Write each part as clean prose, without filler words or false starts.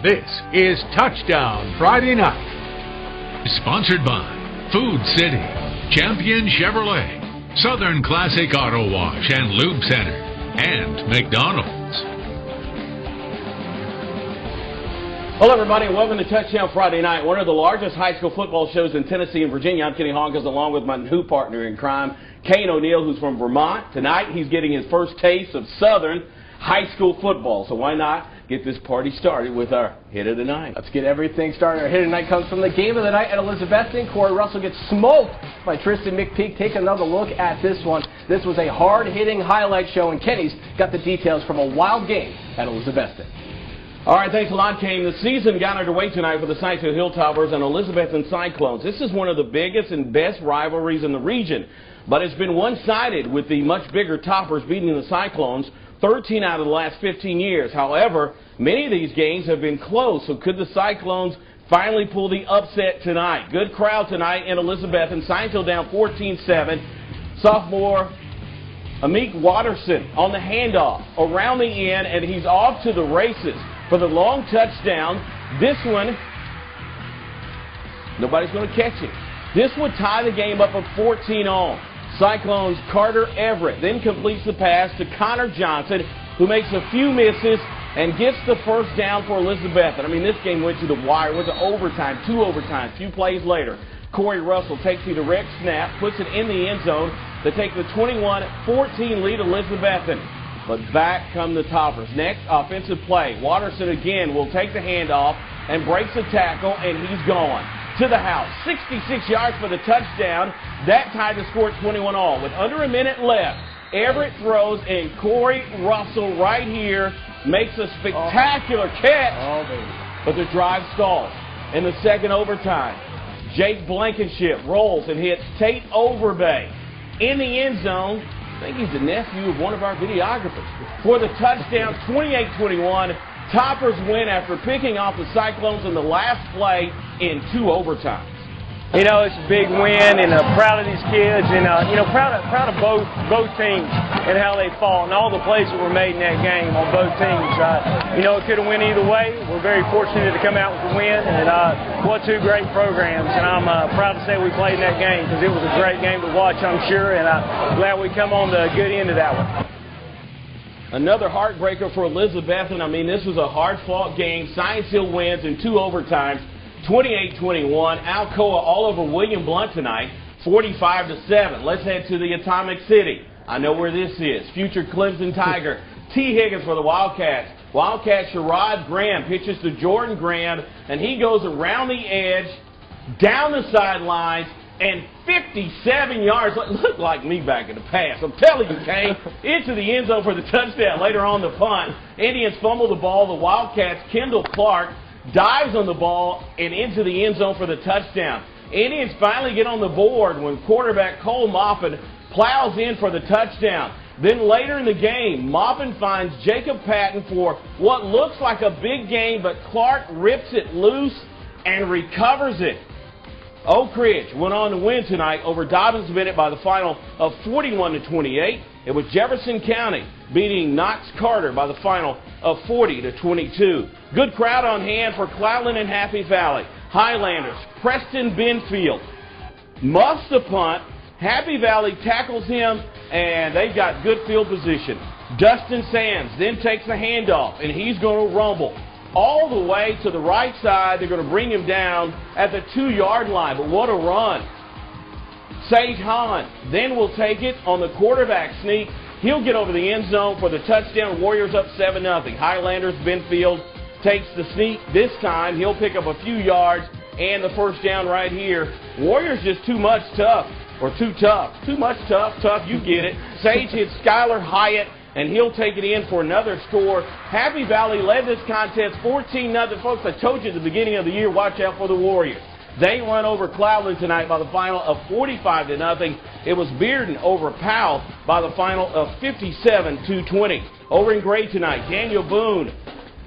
This is Touchdown Friday Night. Sponsored by Food City, Champion Chevrolet, Southern Classic Auto Wash and Lube Center, and McDonald's. Hello, everybody, and welcome to Touchdown Friday Night, one of the largest high school football shows in Tennessee and Virginia. I'm Kenny Hawkins, along with my new partner in crime, Kane O'Neill, who's from Vermont. Tonight, he's getting his first taste of Southern high school football, so why not get this party started with our hit of the night? Let's get everything started. Our hit of the night comes from the game of the night at Elizabethton. Corey Russell gets smoked by Tristan McPeak. Take another look at this one. This was a hard-hitting highlight show, and Kenny's got the details from a wild game at Elizabethton. All right, thanks a lot, Kane. The season got underway tonight for the Science Hill Hilltoppers and Elizabethton Cyclones. This is one of the biggest and best rivalries in the region, but it's been one-sided with the much bigger Toppers beating the Cyclones 13 out of the last 15 years. However, many of these games have been close, so could the Cyclones finally pull the upset tonight? Good crowd tonight in Elizabethton. Science Hill down 14-7. Sophomore Amik Watterson on the handoff around the end, and he's off to the races for the long touchdown. This one, nobody's going to catch him. This would tie the game up at 14-all. Cyclones' Carter Everett then completes the pass to Connor Johnson, who makes a few misses and gets the first down for Elizabethton. I mean, this game went to the wire, went to overtime, 2 overtimes. A few plays later, Corey Russell takes the direct snap, puts it in the end zone to take the 21-14 lead Elizabethton. But back come the Toppers. Next offensive play, Watterson again will take the handoff and breaks the tackle, and he's gone to the house. 66 yards for the touchdown. That tied the score at 21-all. With under a minute left, Everett throws, and Corey Russell right here makes a spectacular catch. But the drive stalls. In the second overtime, Jake Blankenship rolls and hits Tate Overbay in the end zone. I think he's the nephew of one of our videographers. For the touchdown, 28-21. Toppers win after picking off the Cyclones in the last play in 2 overtimes. You know, it's a big win, and proud of these kids, and proud of both teams and how they fought, and all the plays that were made in that game on both teams. It could have went either way. We're very fortunate to come out with the win, and what 2 great programs. And I'm proud to say we played in that game because it was a great game to watch, I'm sure, and I'm glad we come on the good end of that one. Another heartbreaker for Elizabethton. I mean, this was a hard-fought game. Science Hill wins in 2 overtimes, 28-21. Alcoa all over William Blount tonight, 45-7. Let's head to the Atomic City. I know where this is. Future Clemson Tiger T. Higgins for the Wildcats. Wildcat Sherrod Graham pitches to Jordan Graham, and he goes around the edge, down the sidelines, and 57 yards. Looked like me back in the past. I'm telling you, Kane, into the end zone for the touchdown. Later on the punt, Indians fumble the ball. The Wildcats, Kendall Clark, dives on the ball and into the end zone for the touchdown. Indians finally get on the board when quarterback Cole Maupin plows in for the touchdown. Then later in the game, Maupin finds Jacob Patton for what looks like a big gain, but Clark rips it loose and recovers it. Oak Ridge went on to win tonight over Dobbins Bennett by the final of 41-28. It was Jefferson County beating Knox Carter by the final of 40-22. Good crowd on hand for Cloudland and Happy Valley. Highlanders, Preston Benfield muffs the punt. Happy Valley tackles him, and they've got good field position. Dustin Sands then takes the handoff, and he's going to rumble all the way to the right side. They're going to bring him down at the 2-yard line, but what a run. Sage Hahn then will take it on the quarterback sneak. He'll get over the end zone for the touchdown. Warriors up 7-0. Highlanders, Benfield takes the sneak this time. He'll pick up a few yards and the first down right here. Warriors just too much tough, or too tough. Too much tough, you get it. Sage hits Skylar Hyatt, and he'll take it in for another score. Happy Valley led this contest 14-0. Folks, I told you at the beginning of the year, watch out for the Warriors. They run over Cloudland tonight by the final of 45-0. It was Bearden over Powell by the final of 57-20. Over in Gray tonight, Daniel Boone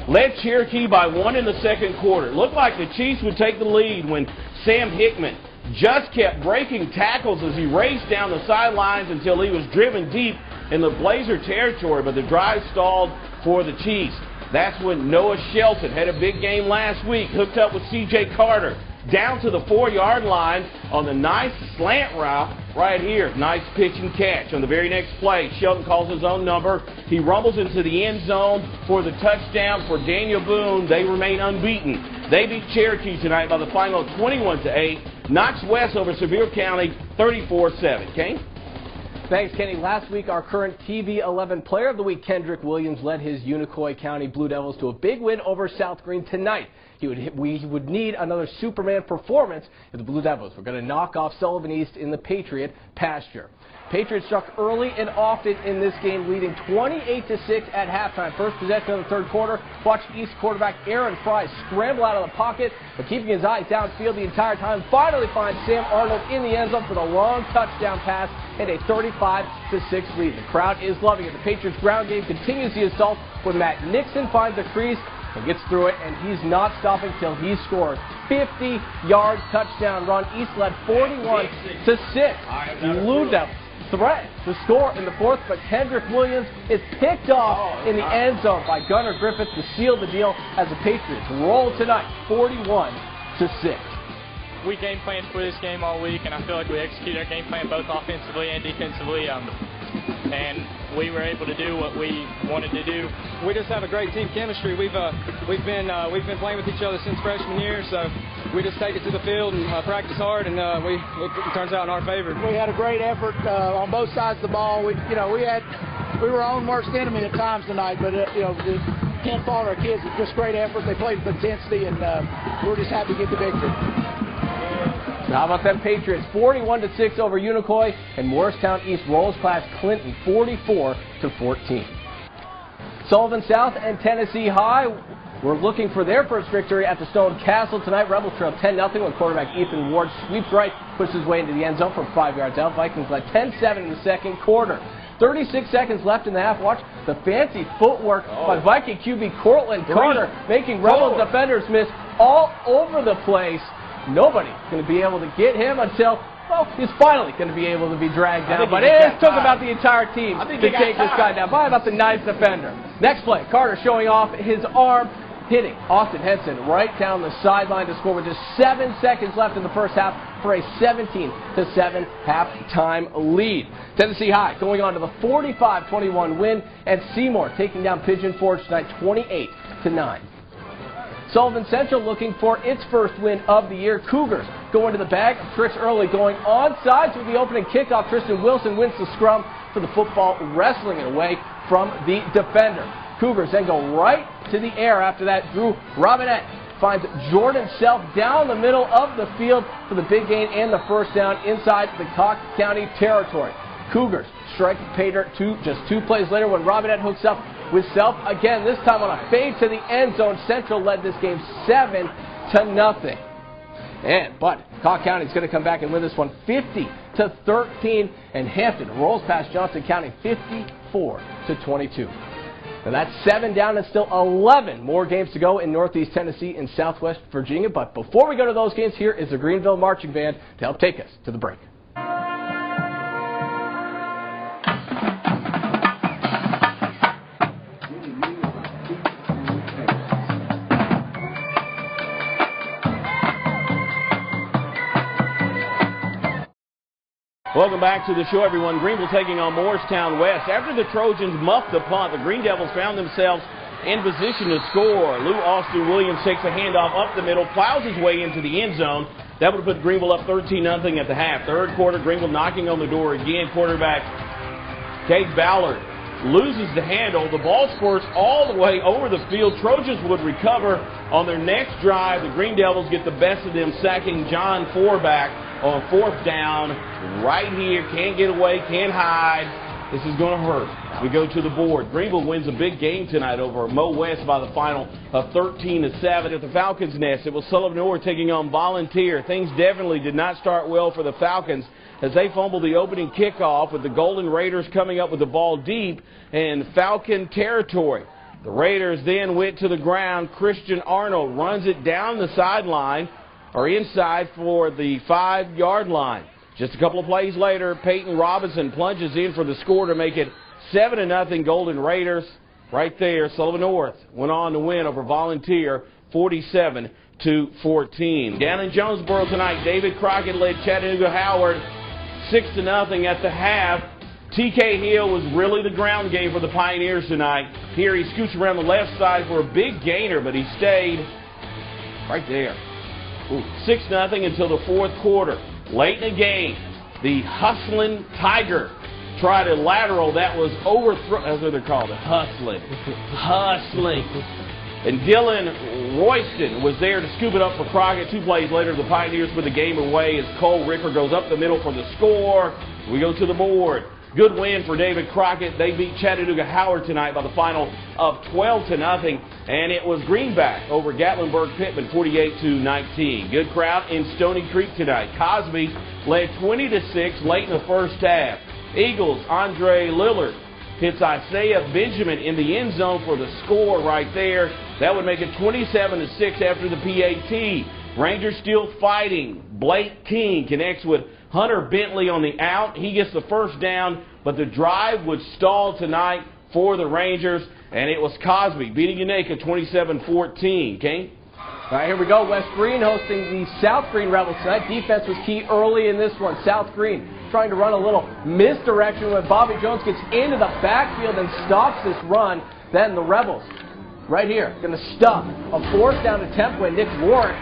led Cherokee by 1 in the second quarter. Looked like the Chiefs would take the lead when Sam Hickman just kept breaking tackles as he raced down the sidelines until he was driven deep in the Blazer territory, but the drive stalled for the Chiefs. That's when Noah Shelton had a big game last week, hooked up with C.J. Carter down to the 4-yard line on the nice slant route right here. Nice pitch and catch. On the very next play, Shelton calls his own number. He rumbles into the end zone for the touchdown for Daniel Boone. They remain unbeaten. They beat Cherokee tonight by the final of 21-8. Knocks West over Sevier County 34-7. Kane? Thanks, Kenny. Last week, our current TV 11 Player of the Week, Kendrick Williams, led his Unicoi County Blue Devils to a big win over South Green tonight. We would need another Superman performance if the Blue Devils were going to knock off Sullivan East in the Patriot pasture. Patriots struck early and often in this game, leading 28-6 at halftime. First possession of the third quarter. Watch East quarterback Aaron Fry scramble out of the pocket, but keeping his eyes downfield the entire time. Finally finds Sam Arnold in the end zone for the long touchdown pass and a 35-6 lead. The crowd is loving it. The Patriots ground game continues the assault when Matt Nixon finds the crease and gets through it, and he's not stopping till he scores. 50-yard touchdown run. East led 41-6. Blue Devils threat to score in the fourth, but Kendrick Williams is picked off in the end zone by Gunnar Griffith to seal the deal as the Patriots roll tonight 41-6. We game planned for this game all week, and I feel like we executed our game plan both offensively and defensively, and we were able to do what we wanted to do. We just have a great team chemistry. We've been playing with each other since freshman year, so we just take it to the field and practice hard, and it turns out in our favor. We had a great effort on both sides of the ball. We were our own worst enemy at times tonight, but can't fault our kids. It's just great effort. They played with intensity, and we're just happy to get the victory. How about them Patriots? 41-6 over Unicoi, and Morristown East rolls past Clinton 44-14. Sullivan South and Tennessee High were looking for their first victory at the Stone Castle tonight. Rebels trailed 10-0 when quarterback Ethan Ward sweeps right, pushes his way into the end zone from 5 yards out. Vikings led 10-7 in the second quarter. 36 seconds left in the half. Watch the fancy footwork by Viking QB Cortland Carter, making Rebels defenders miss all over the place. Nobody's going to be able to get him until, well, he's finally going to be able to be dragged down. But it took about the entire team to take this guy down by about the ninth defender. Next play, Carter showing off his arm, hitting Austin Henson right down the sideline to score with just 7 seconds left in the first half for a 17-7 halftime lead. Tennessee High going on to the 45-21 win, and Seymour taking down Pigeon Forge tonight 28-9. Sullivan Central looking for its first win of the year. Cougars go into the bag of tricks early, going onside with the opening kickoff. Tristan Wilson wins the scrum for the football, wrestling it away from the defender. Cougars then go right to the air after that. Drew Robinette finds Jordan Self down the middle of the field for the big gain and the first down inside the Cook County territory. Cougars strike Pater just 2 plays later when Robinette hooks up with Self again, this time on a fade to the end zone. Central led this game 7-0. But Cook County is going to come back and win this one 50-13, and Hampton rolls past Johnson County 54-22. Now that's 7 down and still 11 more games to go in Northeast Tennessee and Southwest Virginia. But before we go to those games, here is the Greenville Marching Band to help take us to the break. Welcome back to the show, everyone. Greenville taking on Morristown West. After the Trojans muffed the punt, the Green Devils found themselves in position to score. Lou Austin Williams takes a handoff up the middle, plows his way into the end zone. That would have put Greenville up 13-0 at the half. Third quarter, Greenville knocking on the door again. Quarterback Cade Ballard loses the handle. The ball squirts all the way over the field. Trojans would recover on their next drive. The Green Devils get the best of them, sacking John Forback on fourth down right here. Can't get away, can't hide. This is going to hurt. We go to the board. Greenville wins a big game tonight over Mo West by the final of 13-7 at the Falcons' Nest. It was Sullivan North taking on Volunteer. Things definitely did not start well for the Falcons as they fumbled the opening kickoff with the Golden Raiders coming up with the ball deep in Falcon territory. The Raiders then went to the ground. Christian Arnold runs it down the sideline or inside for the 5-yard line. Just a couple of plays later, Peyton Robinson plunges in for the score to make it 7-0 Golden Raiders. right there. Sullivan North went on to win over Volunteer 47-14. Down in Jonesboro tonight, David Crockett led Chattanooga Howard 6-0 at the half. TK Hill was really the ground game for the Pioneers tonight. Here he scoots around the left side for a big gainer, but he stayed right there. 6-0 until the fourth quarter. Late in the game, the hustling Tiger tried a lateral that was overthrown. That's what they're called, hustling. And Dylan Royston was there to scoop it up for Crockett. 2 plays later, the Pioneers put the game away as Cole Ricker goes up the middle for the score. We go to the board. Good win for David Crockett. They beat Chattanooga Howard tonight by the final of 12-0, and it was Greenback over Gatlinburg Pittman 48-19. Good crowd in Stony Creek tonight. Cosby led 20-6 late in the first half. Eagles' Andre Lillard hits Isaiah Benjamin in the end zone for the score right there. That would make it 27-6 after the PAT. Rangers still fighting. Blake King connects with Hunter Bentley on the out. He gets the first down, but the drive would stall tonight for the Rangers, and it was Cosby beating Unicoi 27-14. Kane? All right, here we go. West Green hosting the South Green Rebels tonight. Defense was key early in this one. South Green trying to run a little misdirection when Bobby Jones gets into the backfield and stops this run. Then the Rebels, right here, going to stop a fourth down attempt when Nick Warren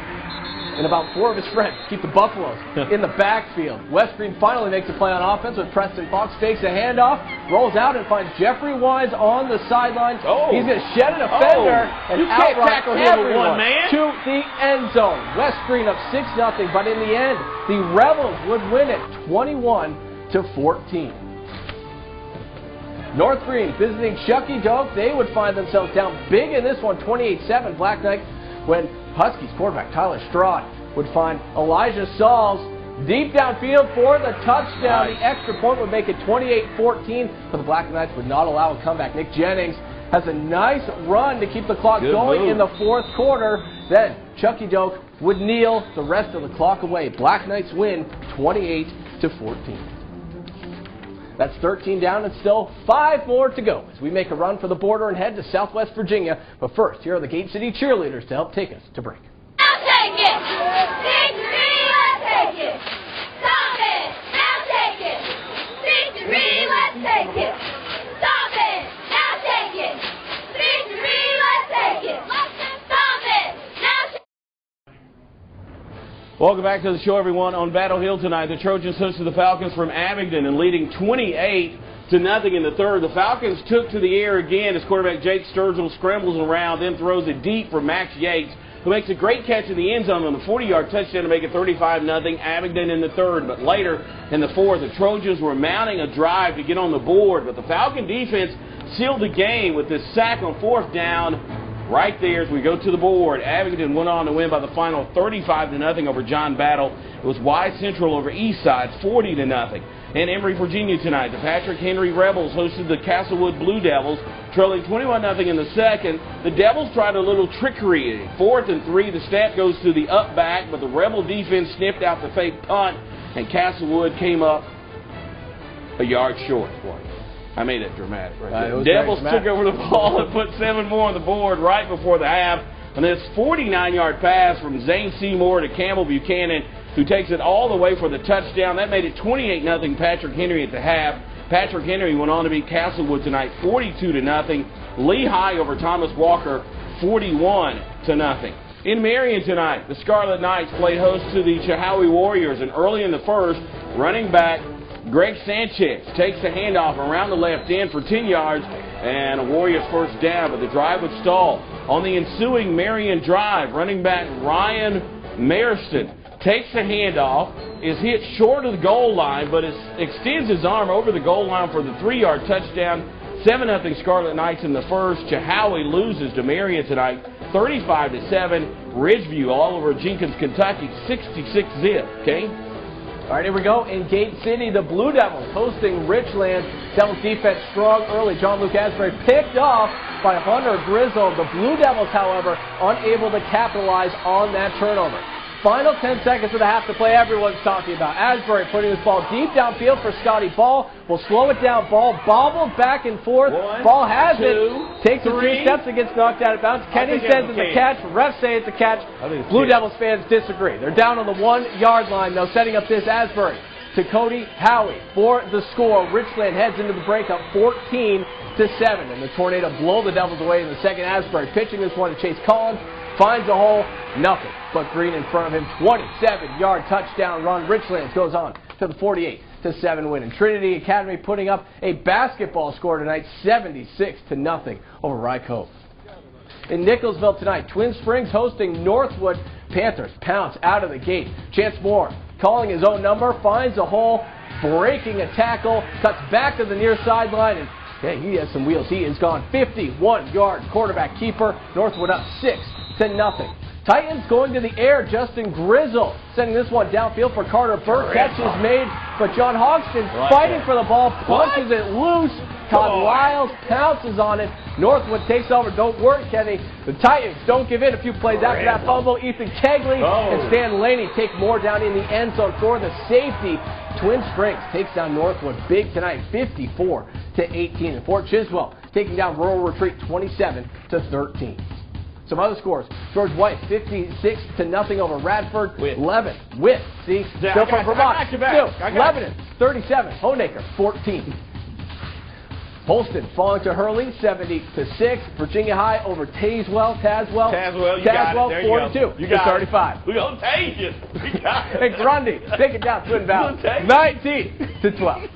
and about 4 of his friends keep the Buffaloes in the backfield. West Green finally makes a play on offense with Preston Fox, fakes a handoff, rolls out and finds Jeffrey Wise on the sideline. He's going to shed an offender and outright everyone to the end zone. West Green up 6-0, but in the end, the Rebels would win it 21-14. North Green visiting Chucky Doak. They would find themselves down big in this one, 28-7. Black Knight, when Huskies quarterback Tyler Stroud would find Elijah Sauls deep downfield for the touchdown. The extra point would make it 28-14, but the Black Knights would not allow a comeback. Nick Jennings has a nice run to keep the clock going in the fourth quarter. Then Chucky Doak would kneel the rest of the clock away. Black Knights win 28-14. That's 13 down and still 5 more to go as we make a run for the border and head to Southwest Virginia. But first, here are the Gate City cheerleaders to help take us to break. Now take it! Victory, let's take it! Stop it! Now take it! Victory, let's take it! Stop it! Now take it! Victory, let's take it! Stop it! Now take it! Welcome back to the show, everyone. On Battle Hill tonight, the Trojans hosted the Falcons from Abingdon and leading 28-0 in the third. The Falcons took to the air again as quarterback Jake Sturgill scrambles around, then throws it deep for Max Yates, who makes a great catch in the end zone on the 40-yard touchdown to make it 35-0 Abingdon in the third. But later in the fourth, the Trojans were mounting a drive to get on the board, but the Falcon defense sealed the game with this sack on fourth down. Right there as we go to the board, Abingdon went on to win by the final 35-0 over John Battle. It was Wise Central over Eastside 40-0. In Emory, Virginia tonight, the Patrick Henry Rebels hosted the Castlewood Blue Devils, trailing 21-0 in the second. The Devils tried a little trickery. 4th and 3, the snap goes to the up back, but the Rebel defense sniffed out the fake punt, and Castlewood came up a yard short for it. I made it dramatic right there. Devils took over the ball and put 7 more on the board right before the half. And this 49-yard pass from Zane Seymour to Campbell Buchanan, who takes it all the way for the touchdown. That made it 28-0 Patrick Henry at the half. Patrick Henry went on to beat Castlewood tonight 42-0. Lehigh over Thomas Walker 41-0. In Marion tonight, the Scarlet Knights played host to the Chehaui Warriors, and early in the first, running back Greg Sanchez takes the handoff around the left end for 10 yards and a Warriors first down, but the drive would stall. On the ensuing Marion drive, running back Ryan Marston takes the handoff, is hit short of the goal line, but extends his arm over the goal line for the 3-yard touchdown. 7-0 Scarlet Knights in the first. Chehaui loses to Marion tonight 35-7. Ridgeview all over Jenkins, Kentucky 66-zip. Okay? All right, here we go. In Gate City, the Blue Devils hosting Richland. Devils defense strong early. John-Luke Asbury picked off by Hunter Grizzle. The Blue Devils, however, unable to capitalize on that turnover. Final 10 seconds of the half to play. Everyone's talking about Asbury putting this ball deep downfield for Scotty Ball. Will slow it down. Ball bobbled back and forth. Ball has it. Takes 3 steps and gets knocked out of bounds. Kenny says it's a catch. Refs say it's a catch. Blue Devils fans disagree. They're down on the 1-yard line, though, setting up this Asbury. To Cody Howie for the score. Richland heads into the breakup 14-7. And the Tornado blow the Devils away in the second. Asbury pitching this one to Chase Collins. Finds a hole, nothing but green in front of him. 27-yard touchdown run. Richlands goes on to the 48-7 win. And Trinity Academy putting up a basketball score tonight, 76-0 over Rye Cove. In Nicholsville tonight, Twin Springs hosting Northwood. Panthers pounce out of the gate. Chance Moore calling his own number, finds a hole, breaking a tackle, cuts back to the near sideline, and yeah, he has some wheels. He is gone. 51-yard quarterback keeper. Northwood up 6-0. Titans going to the air. Justin Grizzle sending this one downfield for Carter Burke. Catch is made, but John Hogston fighting for the ball, punches it loose. Todd Lyles pounces on it. Northwood takes over. Don't worry, Kenny. The Titans don't give in. A few plays after that fumble. Ethan Kegley and Stan Laney take more down in the end zone for the safety. Twin Springs takes down Northwood big tonight, 54-18. And Fort Chiswell taking down Rural Retreat 27-13. Some other scores. George White 56-0 over Radford. Lebanon with still from Vermont. Lebanon 37. Honaker 14. Holston falling to Hurley 70-6. Virginia High over Tazewell. You got it. 42 you got 35. We're going to take it. And Grundy take it down Twin Valley 19-12.